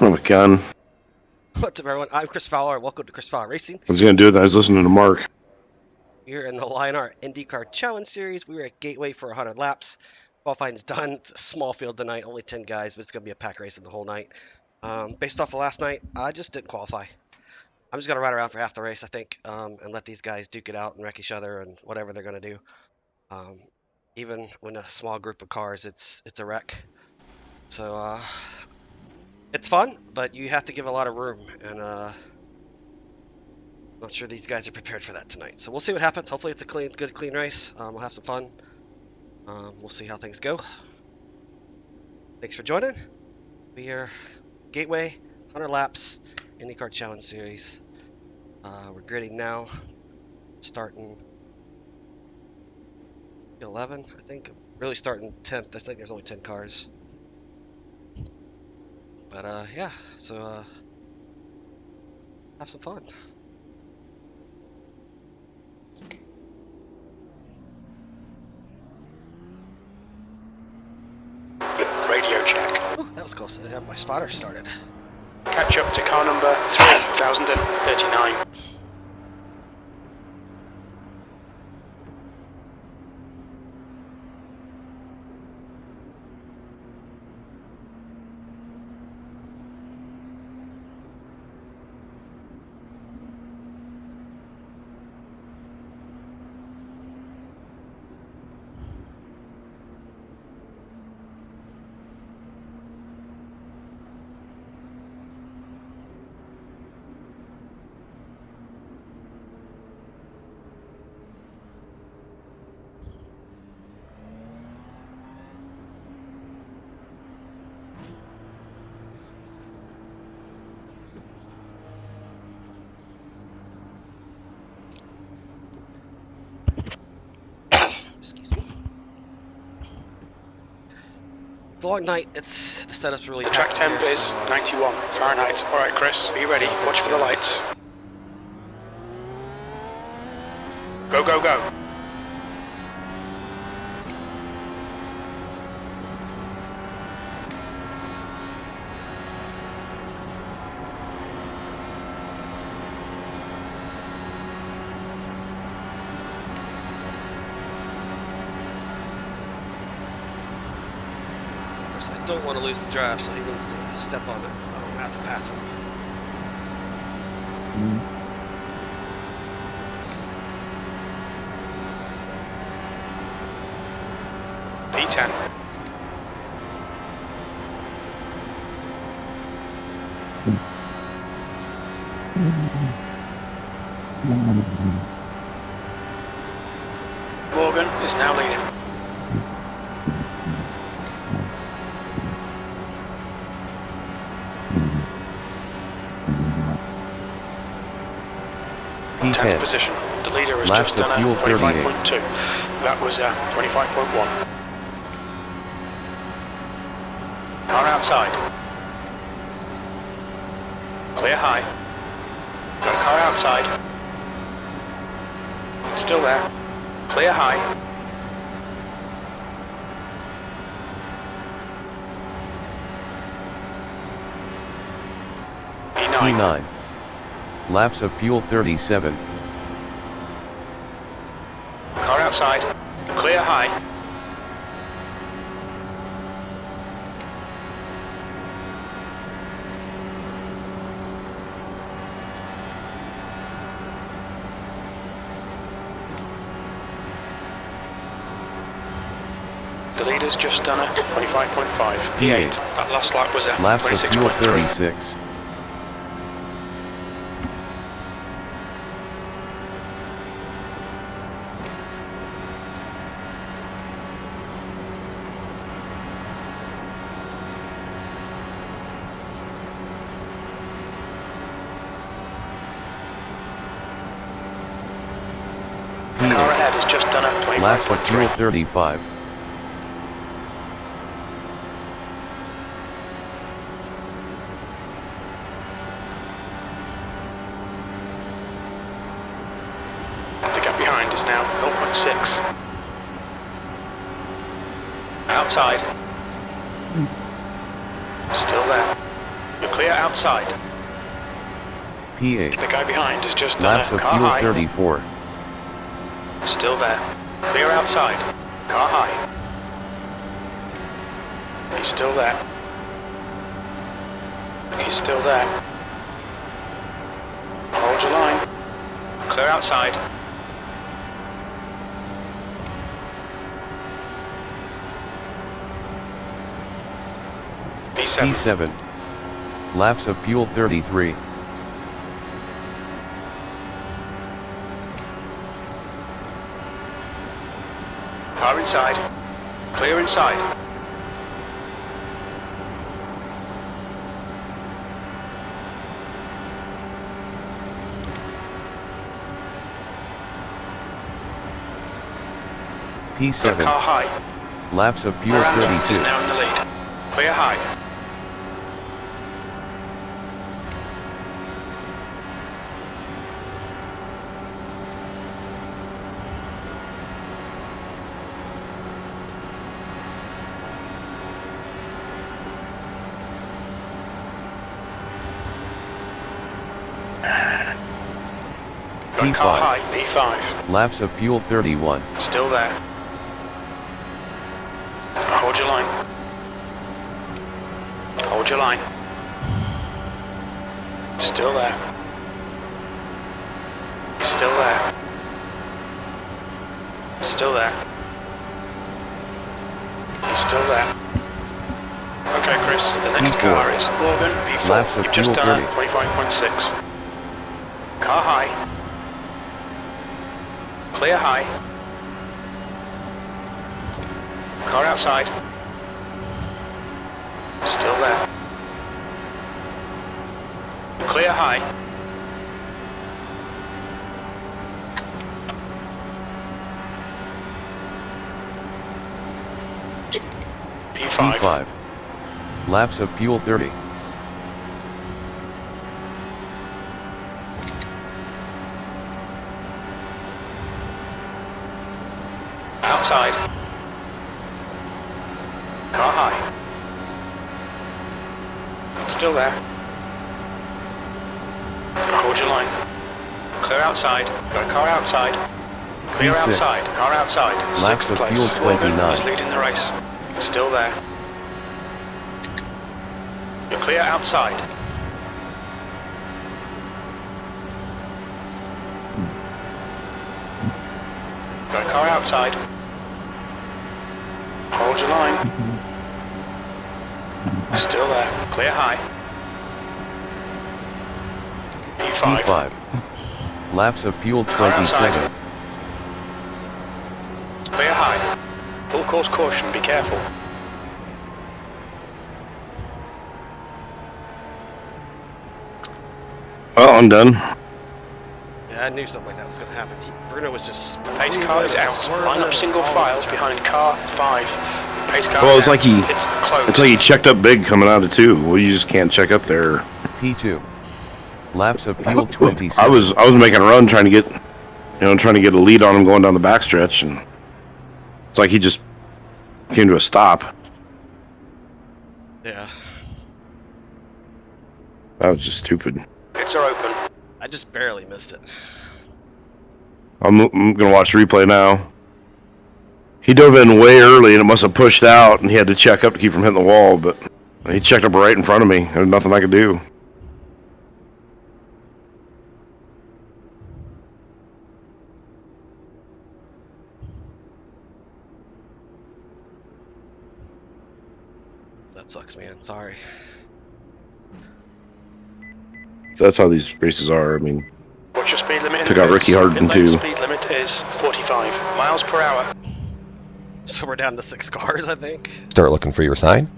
Oh my god. What's up, everyone? I'm Chris Fowler, and welcome to Chris Fowler Racing. I was going to do that. I was listening to Mark. We're in the Lionheart IndyCar Challenge Series. We were at Gateway for 100 laps. Qualifying's done. It's a small field tonight, only 10 guys, but it's going to be a pack racing the whole night. Based off of last night, I just didn't qualify. I'm just going to ride around for half the race, I think, and let these guys duke it out and wreck each other and whatever they're going to do. Even when a small group of cars, it's a wreck. So it's fun, but you have to give a lot of room, and not sure these guys are prepared for that tonight. So we'll see what happens. Hopefully it's a good, clean race. We'll have some fun. We'll see how things go. Thanks for joining. We are Gateway, 100 laps, IndyCar Challenge Series. We're gridding now, starting 11, I think. Really starting 10th. I think there's only 10 cars. But yeah, so have some fun. Radio check. Ooh, that was close. My spotter started. Catch up to car number 3039. It's a long night. The setup's really The track packed temp here, is so, 91 Fahrenheit. Alright, Chris, be ready. Watch for the lights. Go, go, go. I don't want to lose the drive, so he needs to step on it. I don't have to pass him. P10. Morgan is now leading. P10 position. The leader has laps just done of fuel 25.2. That was 25.1. Car outside. Clear high. Got a car outside. Still there. Clear high. P9 laps of fuel 37. Car outside. Clear high. The leader's just done a 25.5. P8 That last lap was a laps of fuel 26.3. 36. The car ahead has just done a 25.3. Laps of fuel 35. The gap behind is now 0.6. Outside. Still there. Your Clear outside. P8. The guy behind has just done Laps a of car fuel high. 34. Still there. Clear outside. Car high. He's still there. He's still there. Hold your line. Clear outside. P7. P7. Laps of fuel 33. Car inside. Clear inside. P7. Car high. Laps of fuel Morant 32. is now in the lead. Clear high. Got car high, P5. Laps of fuel 31. Still there. Hold your line. Hold your line. Still there. Still there. Still there. He's still there. Okay, Chris, the next P4. car is Morgan V4. Laps of You've just fuel done 30. a 25.6. Car high. Clear high. Car outside. Still there. Clear high. P5. P5. Laps of fuel 30. Outside. Car high. Still there. Hold your line. Clear outside. Got a car outside. Clear P6. outside. Car outside. Laps Sixth of place. fuel Morgan 29. is leading the race. Still there. You're clear outside. Got a car outside. Hold your line. Still there. Clear high. P5. P5. Laps of fuel Car 27. outside. Clear high. Full course caution, be careful. Well, I'm done. Yeah, I knew something like that was going to happen. Bruno was just... Pace car is out. Line up single file behind car 5. Pace car Well, is it's like he- It's closed. It's like he checked up big coming out of two. Well, you just can't check up there. P2. Laps of fuel 27. I was making a run trying to get, trying to get a lead on him going down the backstretch, and it's like he just came to a stop. Yeah. That was just stupid. Pits are open. I just barely missed it. I'm gonna watch the replay now. He dove in way early, and it must have pushed out, and he had to check up to keep from hitting the wall. But he checked up right in front of me. There was nothing I could do. That sucks, man. Sorry. So that's how these races are. I mean, What's your speed limit? in Took the out pits? Ricky Harden, Pit lane too. Speed limit is 45 miles per hour. So we're down to 6 cars, I think. Start looking for your sign.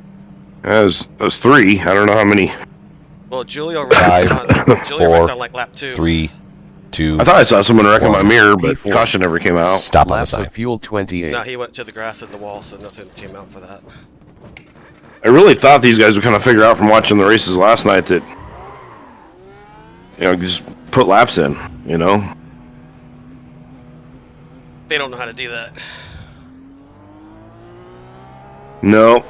that was 3. I don't know how many. Well, Julio Five, wrecked four, on like lap 2. 3, 2. I thought I saw someone wrecking my One. mirror, but P4. caution never came out. Stop on the Laps sign. of fuel 28. No, he went to the grass at the wall, so nothing came out for that. I really thought these guys would kind of figure out from watching the races last night that, just put laps in, They don't know how to do that. No.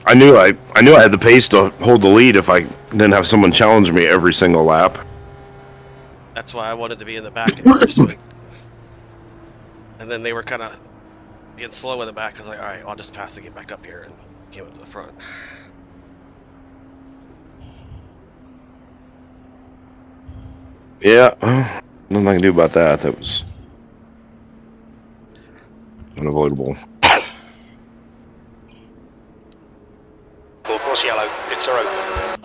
I knew I had the pace to hold the lead if I didn't have someone challenge me every single lap. That's why I wanted to be in the back at first. And then they were kind of being slow in the back. I was like, all right, I'll just pass and get back up here, and came up to the front. Yeah, nothing I can do about that. That was unavoidable. Full course yellow. Pits are open.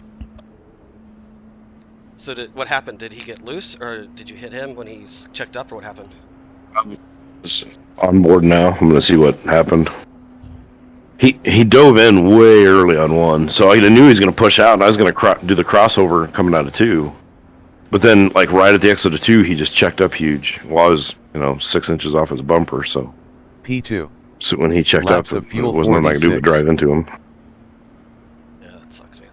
So what happened? Did he get loose, or did you hit him when he's checked up, or what happened? I'm just on board now. I'm gonna see what happened. He dove in way early on 1, so I knew he was gonna push out, and I was gonna do the crossover coming out of 2. But then, like right at the exit of 2, he just checked up huge. While I was, 6 inches off his bumper, so. P2. So when he checked Laps up, of fuel it wasn't nothing I could do but 46. drive into him. Yeah, that sucks, man.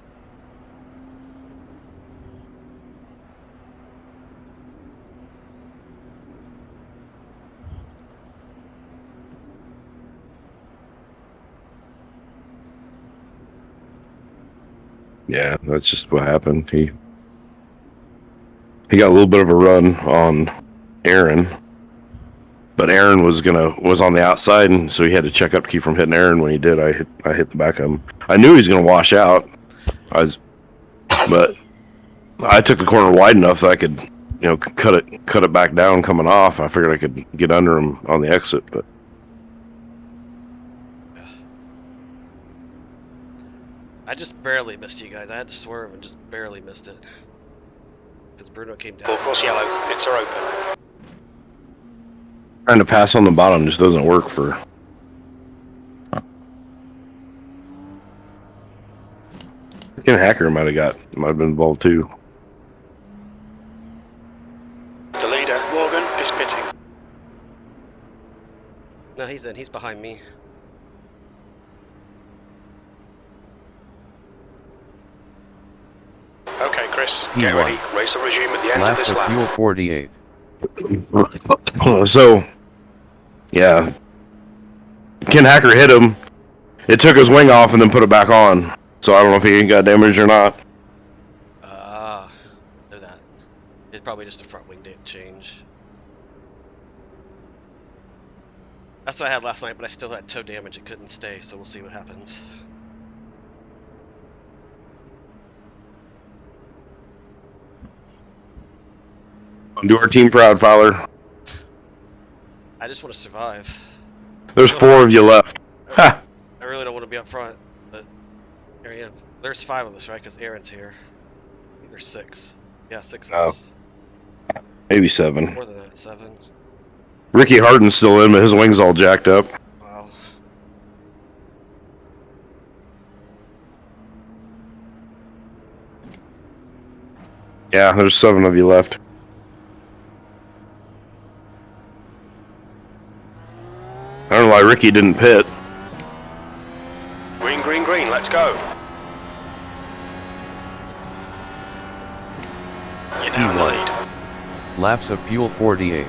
Yeah, that's just what happened. He got a little bit of a run on Aaron, but Aaron was on the outside, and so he had to check up to keep from hitting Aaron. When he did, I hit the back of him. I knew he was gonna wash out. But I took the corner wide enough that I could, cut it back down coming off. I figured I could get under him on the exit, but. I just barely missed you guys. I had to swerve and just barely missed it. Because Bruno came down. Full course yellow. Pits are open. Trying to pass on the bottom just doesn't work for. Hacker might have been involved too. The leader, Morgan, is pitting. No, he's in. He's behind me. Okay, Chris, P1. get ready. Race will resume at the end of Laps this of lap. fuel 48. So, yeah. Ken Hacker hit him. It took his wing off and then put it back on. So I don't know if he got damaged or not. Know that. It's probably just a front wing didn't change. That's what I had last night, but I still had toe damage. It couldn't stay, so we'll see what happens. Do our team proud, Fowler. I just want to survive. There's 4 of you left. Ha! I really don't want to be up front, but here I am. There's 5 of us, right? Because Aaron's here. I think there's 6. Yeah, 6 of us. Maybe 7. More than that, 7. Ricky Harden's still in, but his wing's all jacked up. Wow. Yeah, there's 7 of you left. I don't know why Ricky didn't pit. Green, green, green, let's go. You're now in the lead. Laps of fuel 48.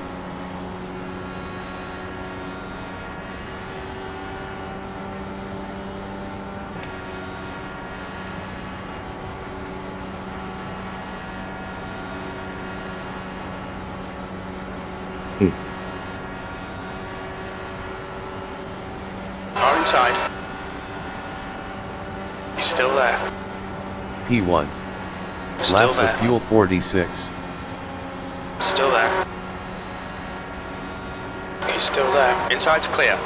Car inside. He's still there. P1. Still Laps there. of fuel 46. Still there. He's still there. Inside's clear.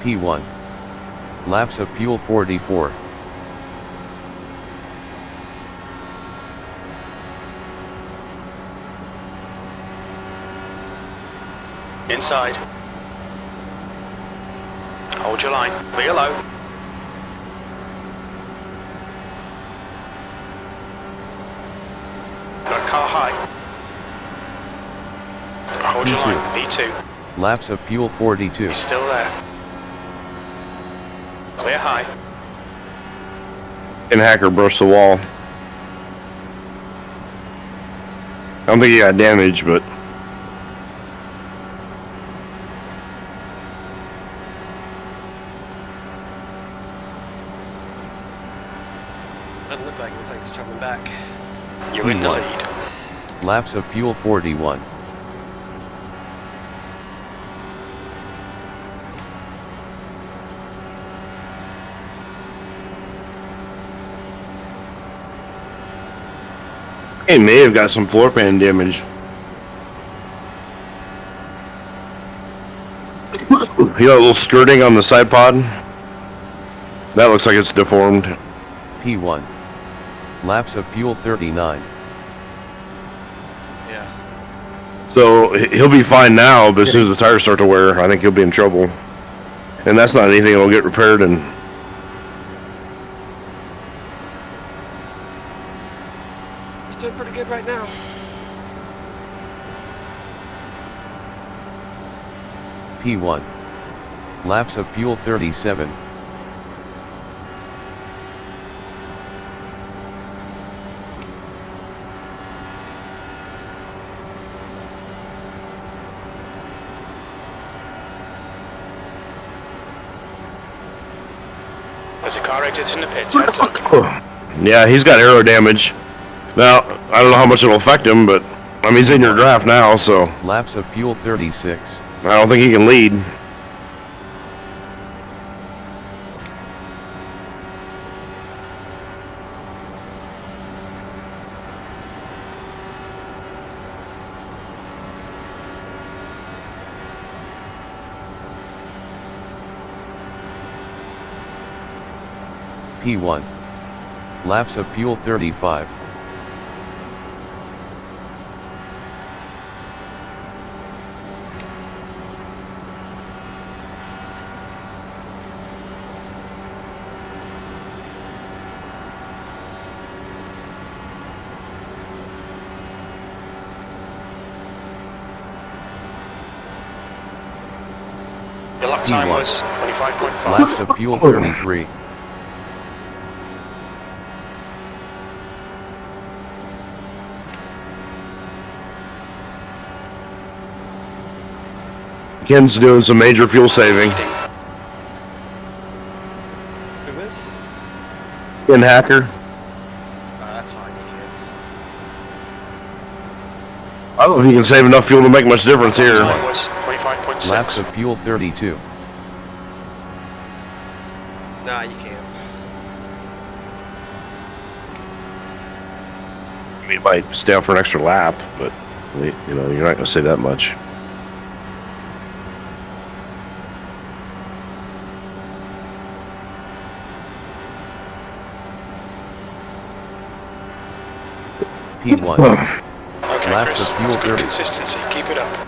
P1. Laps of fuel 44. Inside. Hold your line. Clear low. Got a car high. Hold your P2. line. P2. Laps of fuel 42. He's still there. Clear high. And hacker brushed the wall. I don't think he got damaged, but Doesn't look like it. Looks like he's coming back. You're in the P1. lead. Laps of fuel 41. he may have got some floor pan damage. You know, a little skirting on the side pod? That looks like it's deformed. P1. Laps of fuel 39. Yeah. So he'll be fine now, but as soon as the tires start to wear, I think he'll be in trouble. And that's not anything that'll get repaired in. He's doing pretty good right now. P1. Laps of fuel 37. There's a car exiting the pits. Heads up. Yeah, he's got aero damage. Now, I don't know how much it'll affect him, but I mean, he's in your draft now, so Laps of fuel 36. I don't think he can lead. P1. Laps of fuel 35. Your lap time P1. was 25.5. Laps of fuel 33. Ken's doing some major fuel saving. Who is? Ken Hacker. That's fine. You can. I don't know if you can save enough fuel to make much difference here. Time was 25.6. Laps of fuel 32. Nah, you can't. I mean, you might stay out for an extra lap, but you know, you're not going to save that much. P1. Okay, Laps Chris, of fuel that's good 30. consistency. Keep it up.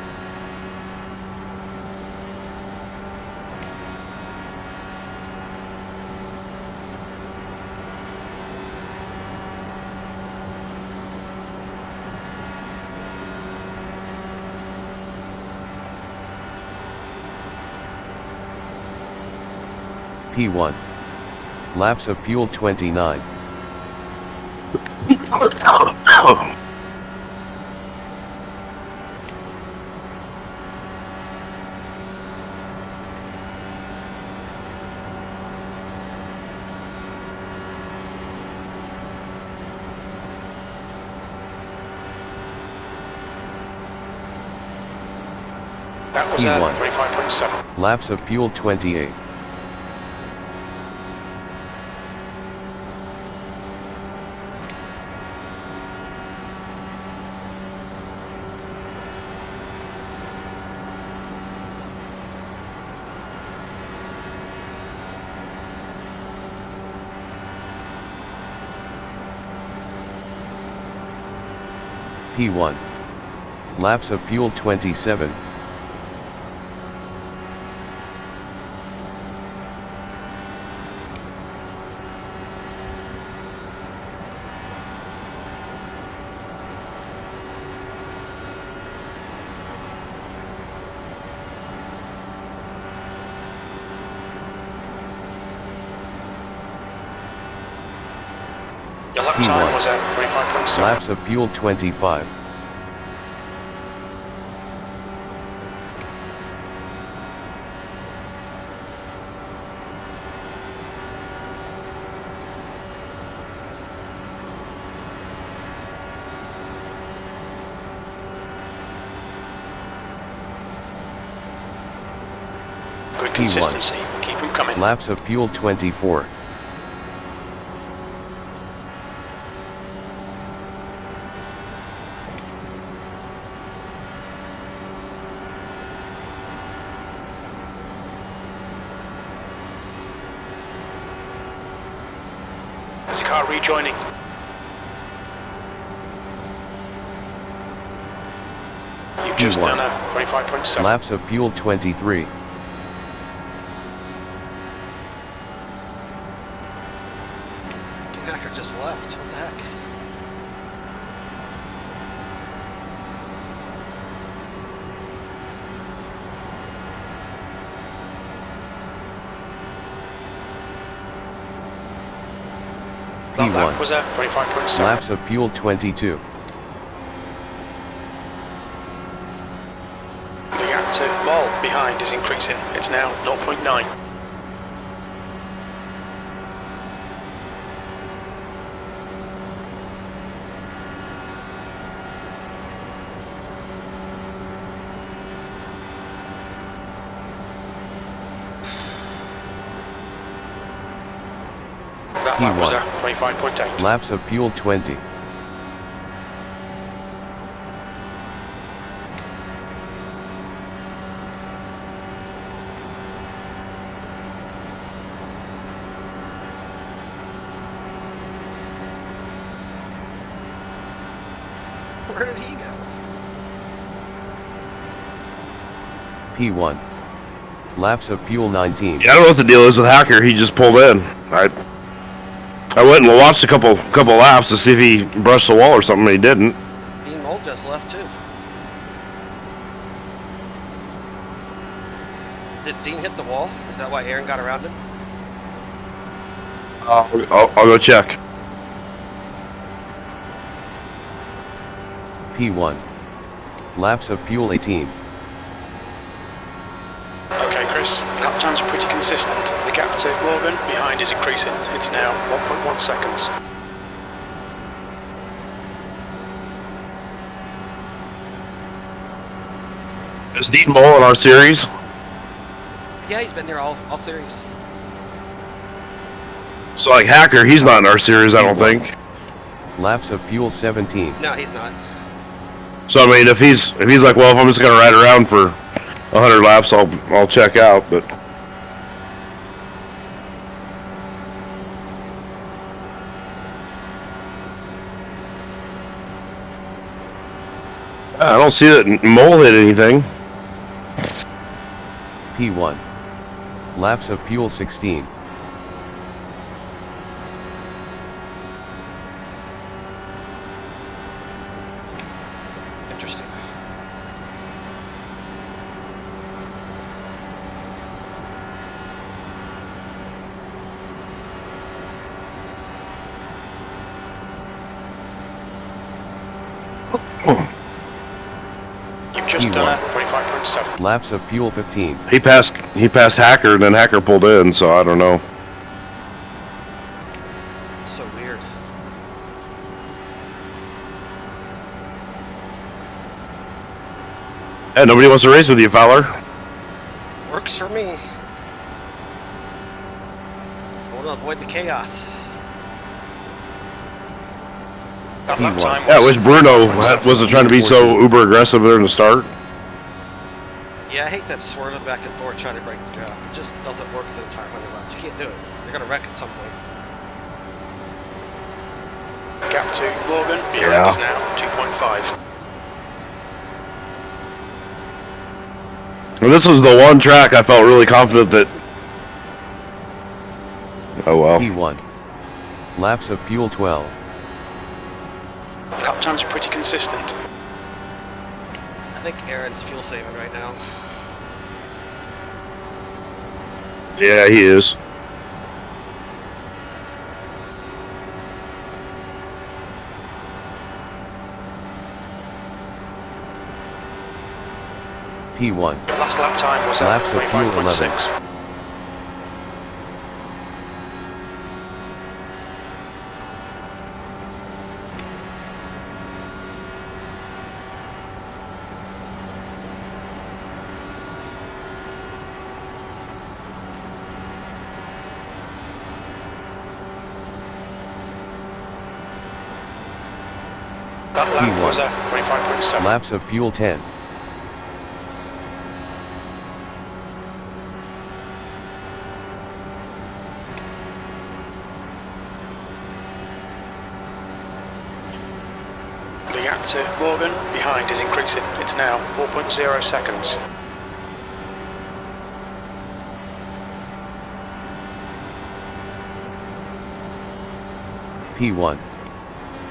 P1. Laps of fuel 29. That was P1. 25.7. Laps of fuel 28. P1. Laps of fuel 27. Your lap time was at 25.7. Laps of fuel 25. Good consistency. Keep them coming. Laps of fuel 24. Is the car rejoining? You've just done a 25.7. Laps of fuel 23. Hacker just left. What the heck? That lap P1. was at 25.7. Laps of fuel 22. The gap to Mall behind is increasing. It's now 0.9. That lap was P1. at 25.8. Laps of fuel 20. Where did he go? P1. Laps of fuel 19. Yeah, I don't know what the deal is with Hacker. He just pulled in. I went and watched a couple laps to see if he brushed the wall or something, and he didn't. Dean Mold just left too. Did Dean hit the wall? Is that why Aaron got around him? I'll go check. P1. Laps of fuel 18. Okay, Chris, lap time's pretty consistent. The gap to Morgan behind is increasing. It's now 1.1 seconds. Is Dean Mole in our series? Yeah, he's been there all series. So like Hacker, he's not in our series, I don't think. Laps of fuel 17. No, he's not. So I mean, if he's like, well, if I'm just gonna ride around for 100 laps, I'll check out. But I don't see that Mole hit anything. P1. Laps of fuel 16. Interesting. You've just done a 25.7. Laps of fuel 15. He passed Hacker, and then Hacker pulled in. So I don't know. So weird. Hey, nobody wants to race with you, Fowler. Works for me. I want to avoid the chaos. That lap P1. time Yeah, I was wish Bruno wasn't trying to be so uber aggressive there in the start. Yeah, I hate that swerving back and forth trying to break the draft. It just doesn't work the entire 100 laps. You can't do it. You're going to wreck at some point. gap to Morgan behind Yeah. is now 2.5. And this was the one track I felt really confident that. Oh well. P1. Laps of fuel 12. Lap time's pretty consistent. I think Aaron's fuel saving right now. Yeah, he is. P1. The last lap time was at Laps of fuel 11. 25.6. That lap P1. was at 25.7. Laps of fuel 10. The gap to Morgan behind is increasing. It's now 4.0 seconds. P1.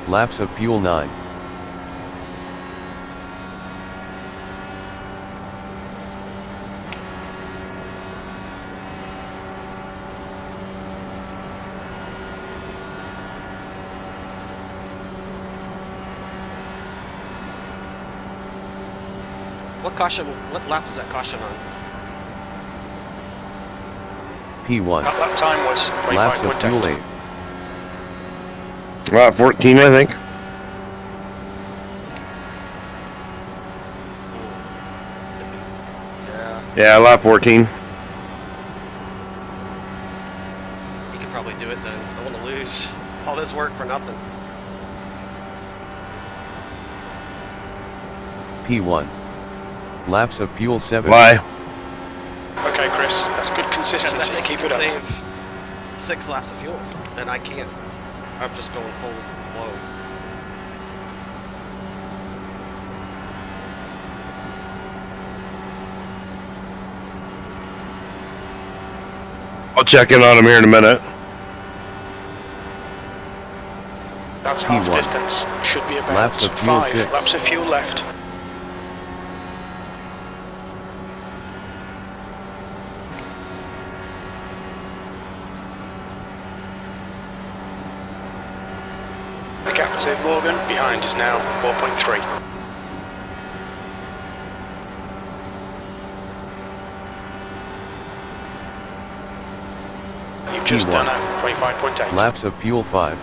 Laps of fuel 9. What lap was that caution on? P1. That lap time was Laps of fuel 25.8. 8. Lap 14, I think. Yeah, Yeah, lap 14. he could probably do it then. I want to lose all this work for nothing. P1. Laps of fuel 7. Why? Okay, Chris, that's good Because consistency. that means he Keep can it up. save 6 laps of fuel, and I can't. I'm just going full blow. I'll check in on him here in a minute. That's half P1. distance. Should be about Laps of fuel 5 6. laps of fuel left. The gap to Morgan behind is now 4.3. You've just P1. done a 25.8. Laps of fuel 5.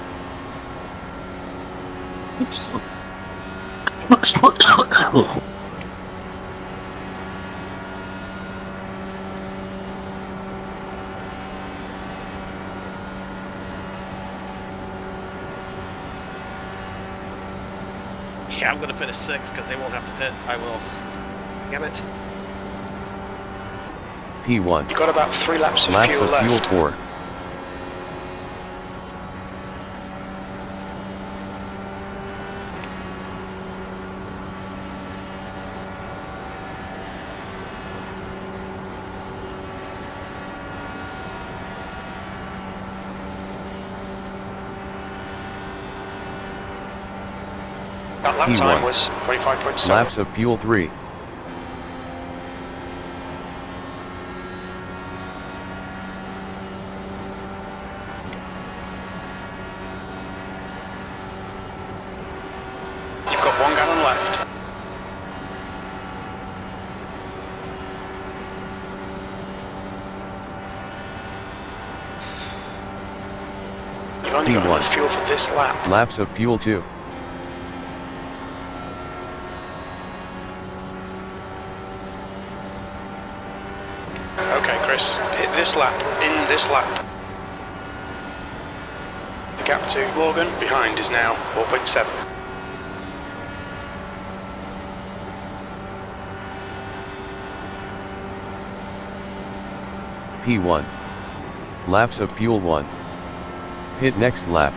Yeah, I'm gonna finish 6 because they won't have to pit. I will. Damn it. P1. You've got about 3 laps of Laps fuel of left. fuel 4. That lap P1. time was 25.7. Laps of fuel 3. You've got 1 gallon left. You've only got P1. enough fuel for this lap. Laps of fuel 2. Okay, Chris, hit this lap, in this lap. The gap to Morgan behind is now 4.7. P1. Laps of fuel 1. Hit next lap.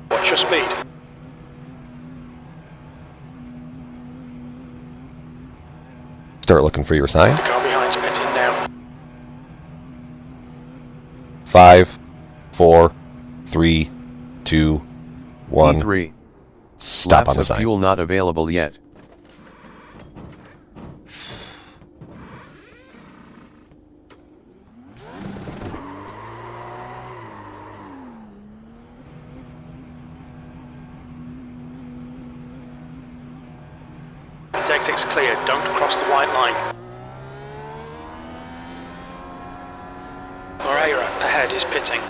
Watch your speed. Start looking for your sign. The car behind's pitting now. 5, 4, 3, 2, 1. P3. Stop Laps on the of sign. fuel not available yet. The exit's clear, don't cross the white line. Moreira ahead is pitting.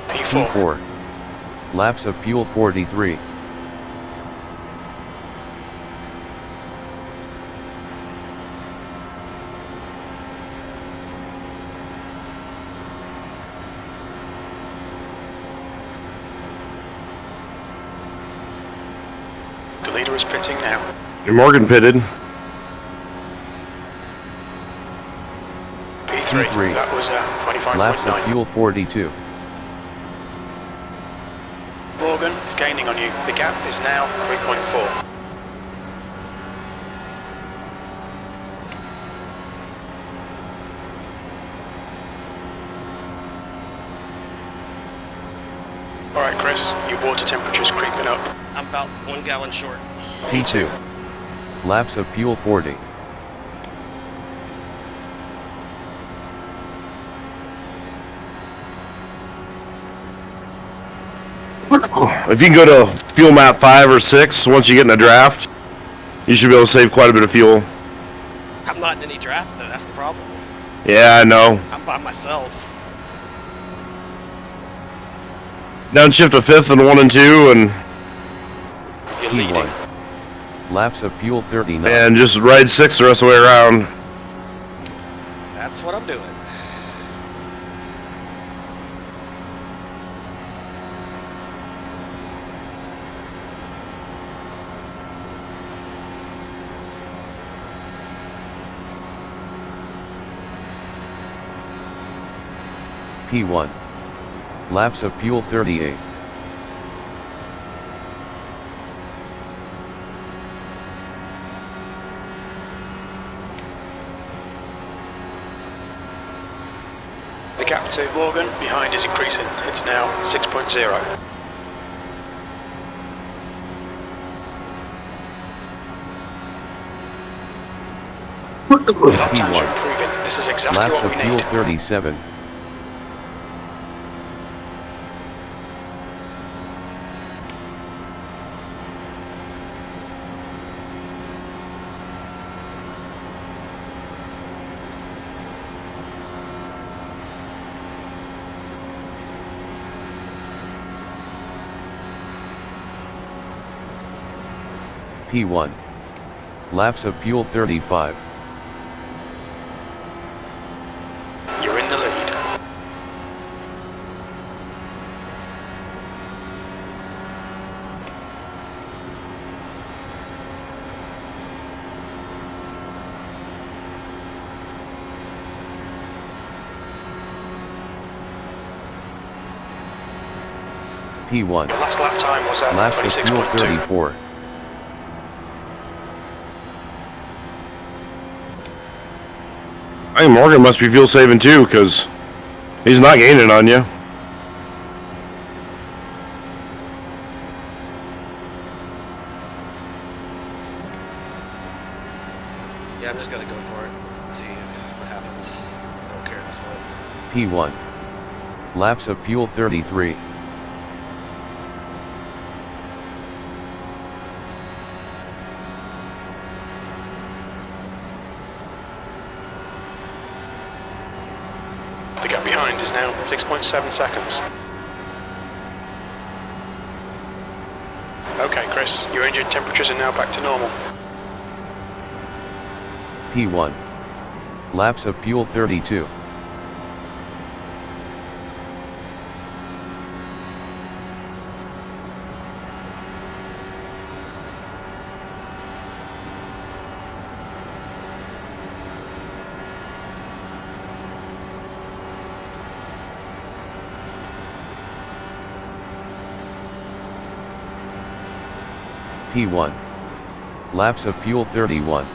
P4. Laps of fuel 43. The leader is pitting now. Morgan pitted. P3. That was Laps of 25.9. fuel 42. Morgan is gaining on you. The gap is now 3.4. Alright Chris, your water temperature's creeping up. I'm about 1 gallon short. P2. Laps of fuel 40. If you can go to fuel map 5 or 6, once you get in a draft, you should be able to save quite a bit of fuel. I'm not in any draft though, that's the problem. Yeah, I know. I'm by myself. Downshift to 5th and 1 and 2, and You're leading. P1. Laps of fuel 39. and just ride 6 the rest of the way around. That's what I'm doing. P1. Laps of fuel 38. The gap to Morgan behind is increasing. It's now 6.0. Top times are P1. improving. This is exactly Laps what of we fuel need. 37. P1. Laps of fuel 35. You're in the lead. P1. Your last lap time was at Laps of fuel 26.2. 34. I think Morgan must be fuel saving too, because he's not gaining on you. Yeah, I'm just gonna go for it. See what happens. I don't care at this point. P1. Laps of fuel 33. The gap behind is now 6.7 seconds. Okay, Chris, your engine temperatures are now back to normal. P1. Laps of fuel 32. P1. Laps of fuel 31.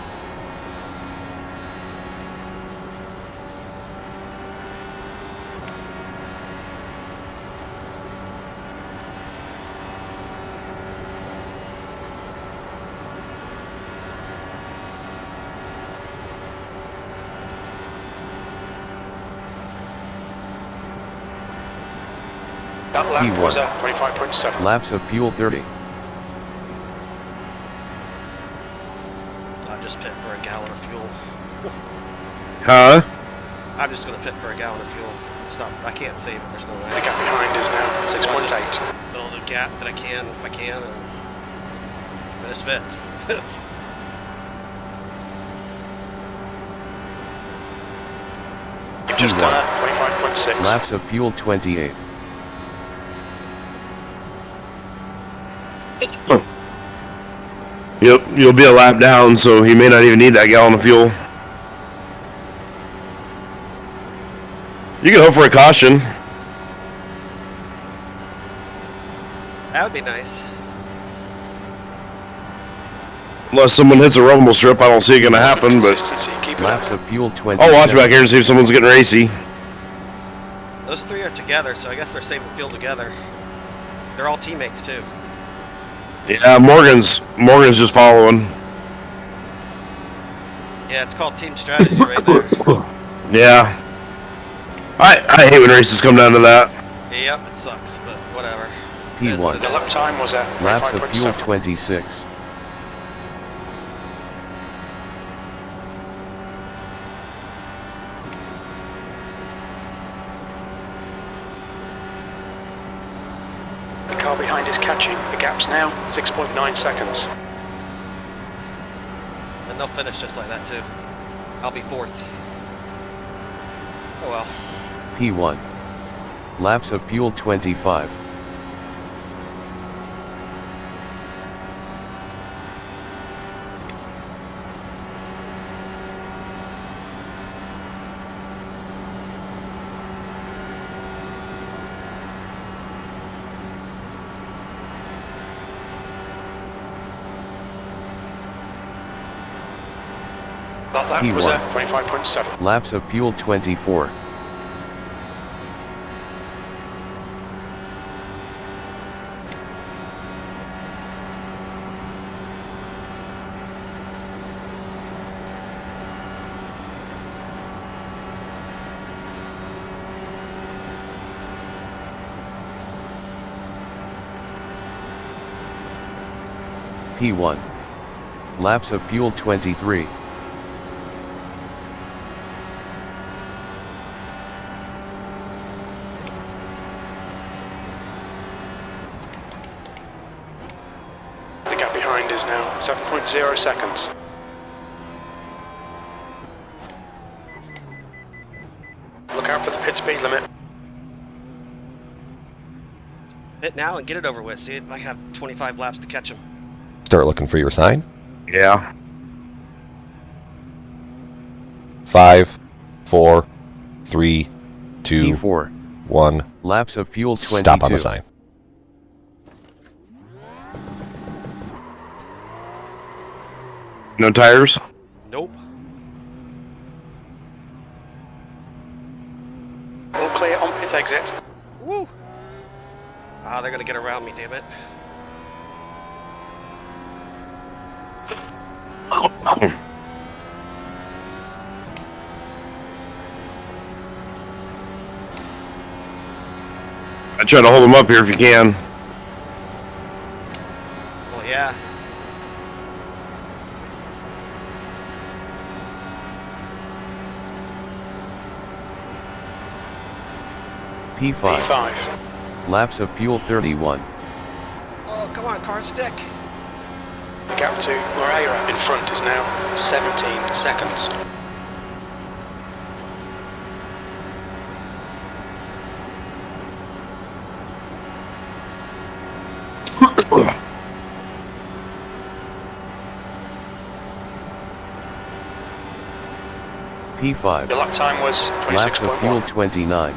That lap P1. was at 25.7. Laps of fuel 30. I'm just pitting for a gallon of fuel. Huh? I'm just gonna pit for a gallon of fuel. Stop. I can't save it. There's no way. The gap behind is now So I'll just 6.8. build a gap that I can, if I can, and finish fifth. You've just done it. 25.6. Laps of fuel 28. Yep, you'll be a lap down, so he may not even need that gallon of fuel. You can hope for a caution. That would be nice. Unless someone hits a rumble strip, I don't see it going to happen, but Consistency, keep it Laps up. of fuel 20. I'll watch back here and see if someone's getting racy. Those three are together, so I guess they're saving fuel together. They're all teammates too. Yeah, Morgan's just following. Yeah, it's called team strategy right there. Yeah. I hate when races come down to that. Yep, it sucks, but whatever. It is what P1. it The lap is. time was at Laps of fuel 25.7. 26. The car behind is catching. The gap's now 6.9 seconds. And they'll finish just like that too. I'll be fourth. Oh well. P1. Laps of fuel 25. That lap was P1. at 25.7. Laps of fuel 24. P1. Laps of fuel 23. The gap behind is now 7.0 seconds. Look out for the pit speed limit. Hit now and get it over with. See, I have 25 laps to catch him. Start looking for your sign. Yeah. 5, 4, 3, 2, P4. 1. Laps of fuel 22. Stop on the sign. No tires? Nope. All clear on pit exit. Woo! Ah, they're gonna get around me, damn it. I try to hold him up here if you can. Well, yeah. P5. P5. Laps of fuel 31. Oh, come on, car stick. The gap to Moreira in front is now 17 seconds. P5. The lap time was Laps of fuel 26.1. 29.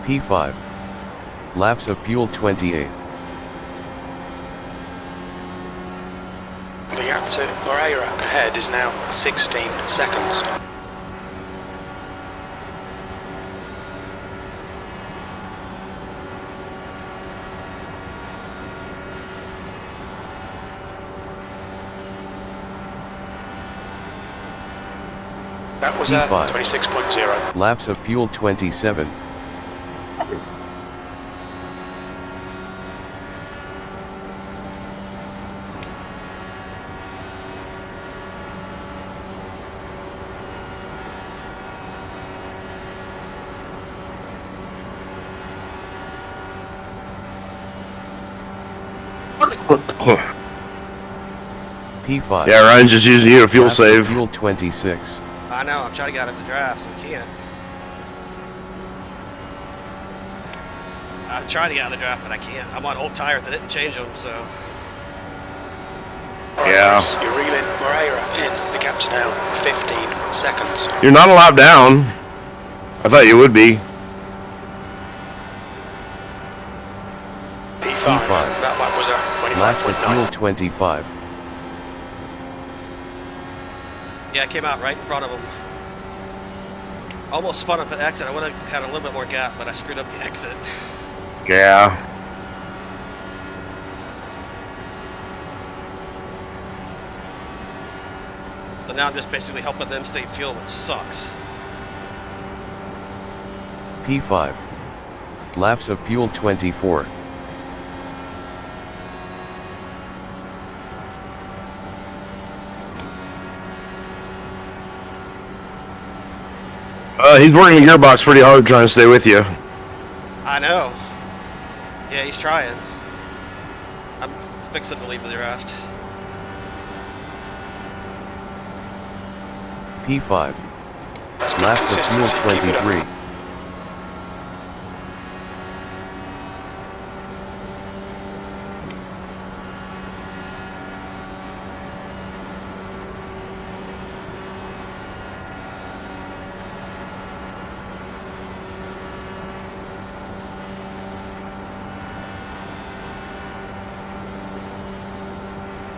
P5. Laps of fuel 28. The gap to Moreira ahead is now 16 seconds. That was at P5. 26.0. Laps of fuel 27. P5. Yeah, Ryan's just using you to fuel Laps of save. fuel 26. I know, I'm trying to get out of the draft, so I can't. I'm trying to get out of the draft, but I can't. I'm on old tires, I didn't change them, so. Yeah. You're reeling Moreira in. The gap's now 15 seconds. You're not a lap down. I thought you would be. P5. P5. That lap was at Laps of fuel 25.9. 25. Yeah, I came out right in front of him. Almost spun up an exit. I would have had a little bit more gap, but I screwed up the exit. Yeah. So now I'm just basically helping them save fuel, which sucks. P5. Laps of fuel 24. He's working the gearbox pretty hard trying to stay with you. I know. Yeah, he's trying. I'm fixing to leave the draft. P5. That's good Laps of fuel consistency. Keep it up. 23.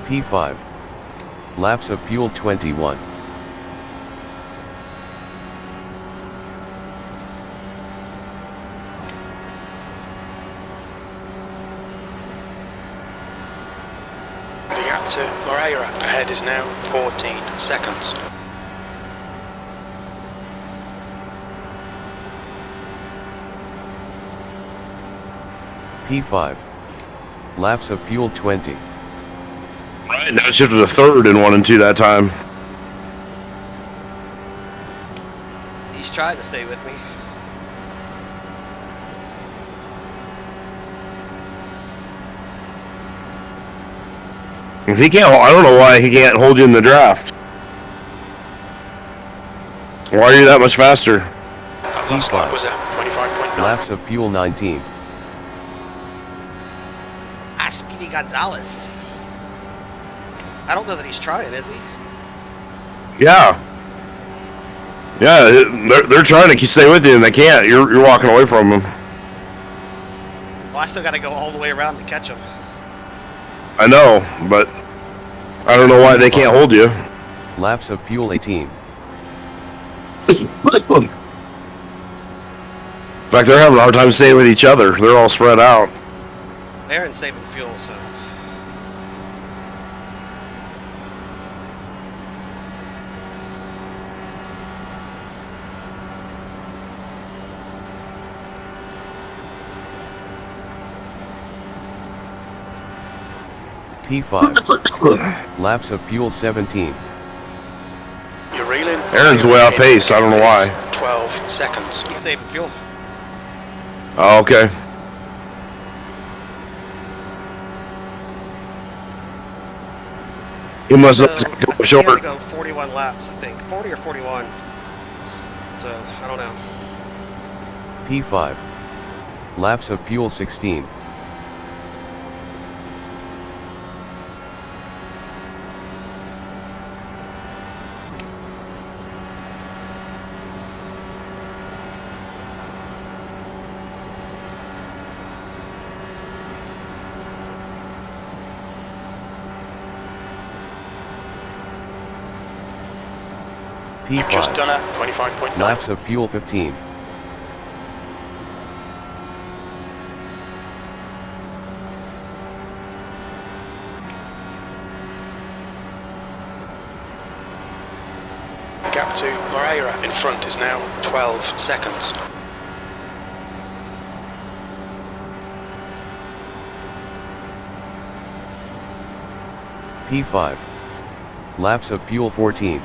P5. Laps of fuel 21. The gap to Moreira ahead is now 14 seconds. P5. Laps of fuel 20. Right, now shifted to third in 1 and 2 that time. He's trying to stay with me. If he can't, I don't know why he can't hold you in the draft. Why are you that much faster? That last lap was at 25.9. Laps of fuel 19. Speedy Gonzalez. I don't know that he's trying, is he? Yeah. Yeah, they're trying to stay with you and they can't. You're walking away from them. Well, I still got to go all the way around to catch him. I know, but I don't know why they can't hold you. Laps of fuel 18. In fact, they're having a hard time staying with each other. They're all spread out. They're in saving fuel, so. P5. Laps of fuel 17. You're reeling. Aaron's way off pace. I don't know why. 12 seconds. He's saving fuel. Oh, okay. He must have I think go he had short. to go 41 laps, I think. 40 or 41. So, I don't know. P5. Laps of fuel 16. You've just P5. done a 25.9. Laps of fuel 15. The gap to Moreira in front is now 12 seconds. P5. Laps of fuel 14.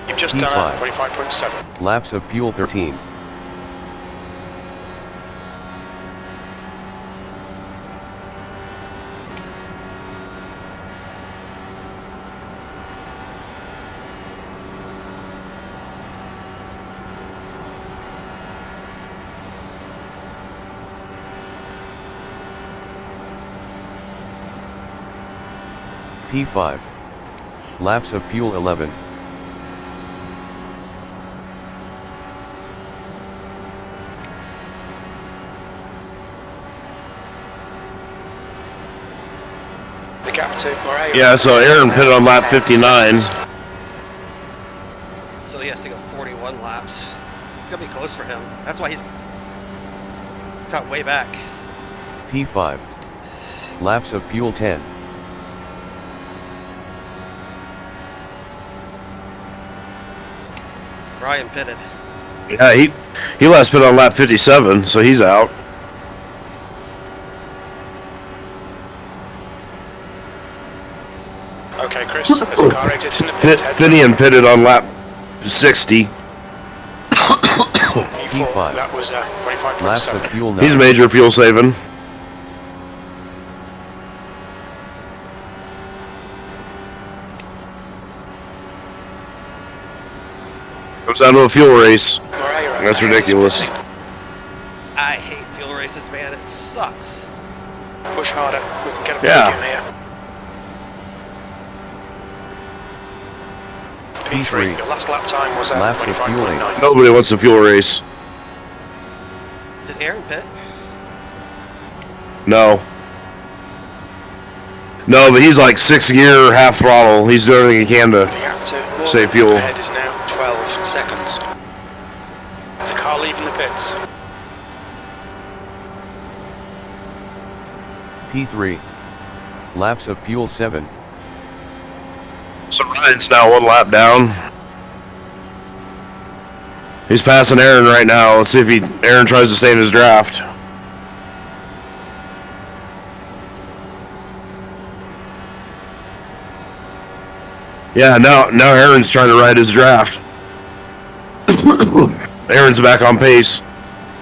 You've just done a P5. 25.7. Laps of fuel 13. P5. Laps of fuel 11. The gap to Moreira. Yeah, so Aaron pitted on lap 59. So he has to go 41 laps. It's gonna be close for him. That's why he's cut way back. P5. Laps of fuel 10. Ryan pitted. Yeah, he last pit on lap 57, so he's out. Okay, Chris, there's a car exiting the pit. Finian pitted on lap 60. P5. That was 25.7. Laps of fuel 9. He's major fuel saving. Comes down to a fuel race. Moreira. That's ridiculous. I hate fuel races, man. It sucks. Push harder. We can get a Yeah. podium here. P3. Your last lap time was Laps of fuel 8. 25.9. Nobody wants a fuel race. Did Aaron pit? No. No, but he's like 6th gear, half throttle. He's doing everything he can The to gap to save fuel. ahead is now 12 seconds. There's a car leaving the pits. P3. Laps of fuel 7. So Ryan's now 1 lap down. He's passing Aaron right now. Let's see if Aaron tries to stay in his draft. Yeah, now Aaron's trying to ride his draft. Aaron's back on pace.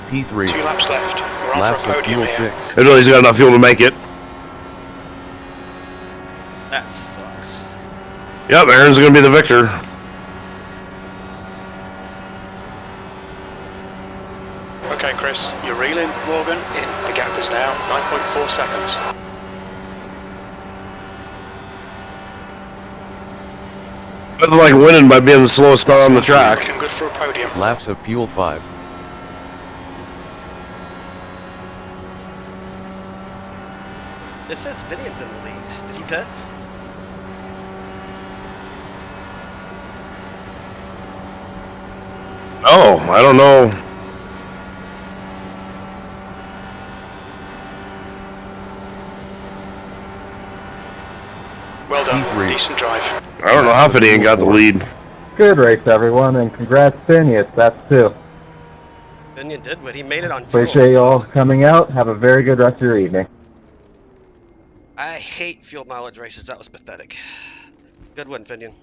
P3. 2 laps left. We're on Laps for a of podium fuel here. 6. I know he's got enough fuel to make it. That sucks. Yep, Aaron's going to be the victor. Okay, Chris, you're reeling, Morgan, in. The gap is now 9.4 seconds. Nothing like winning by being the slowest car on the track. Looking good for a podium. Laps of fuel 5. It says Vinian's in the lead. Did he pit? Oh, I don't know. Well done. P3. Decent drive. I don't know how Finian got the lead. Good race, everyone, and congrats, Phineas. That's 2. Vinian did, but he made it on fuel. Appreciate you all coming out. Have a very good rest of your evening. I hate fuel mileage races. That was pathetic. Good win, Vinian.